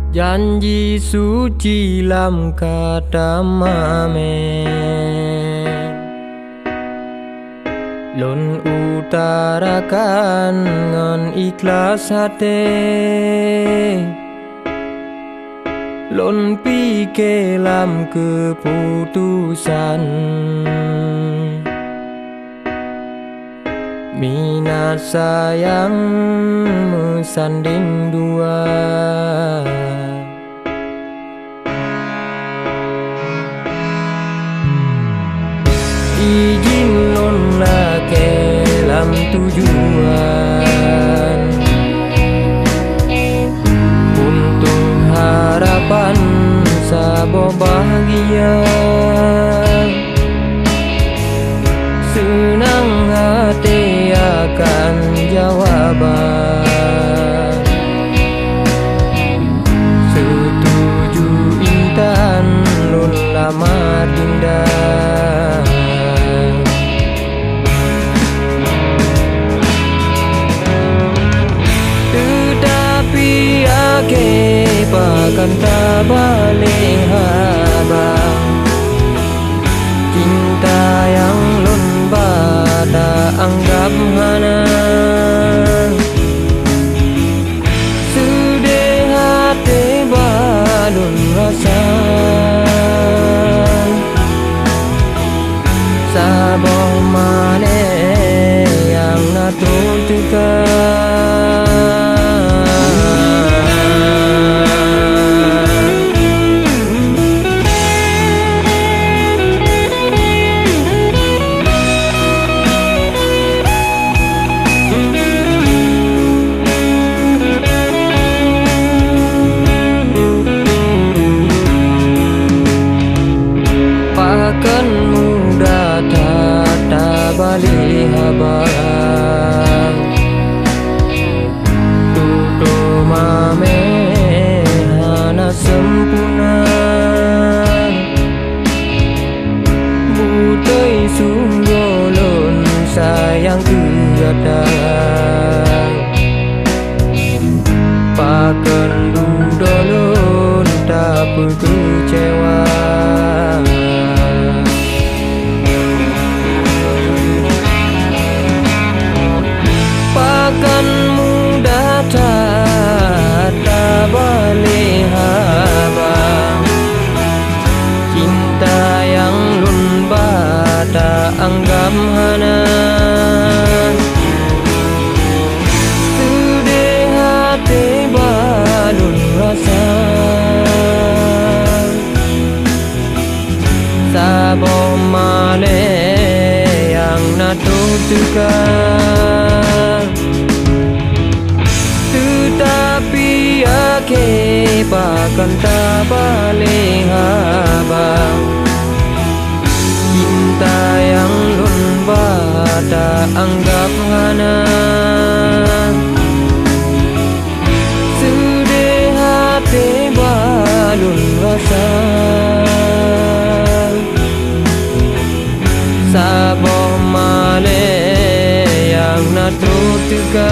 Janji suci lam kata mame Lon utarakan ngan ikhlas hati Lon pike lam keputusan Minat sayang mesanding dua Izin lon lake lam tujuan Untuk harapan sabo bahagia Senang hati akan jawaban Setuju intan lon lamar indah Tetapi ake pakan tak balik habang Cinta yang lon bada anggap hana Sedih hati balon rasa Saboh mane yang natutukan Pakan muda tak balik habang Tuto mame hana sempurna Butai sunggolon sayang keadaan Pakan dudolon tak berkecewa Pakan muda tak balik habang Cinta yang lun bada anggap hana Sedih hati balun rasa Sa bo male yang natutukan tetapi ake pakan tak balik habang cinta yang lun bada anggap hana sedih hati balun rasa saboh male yang natutukan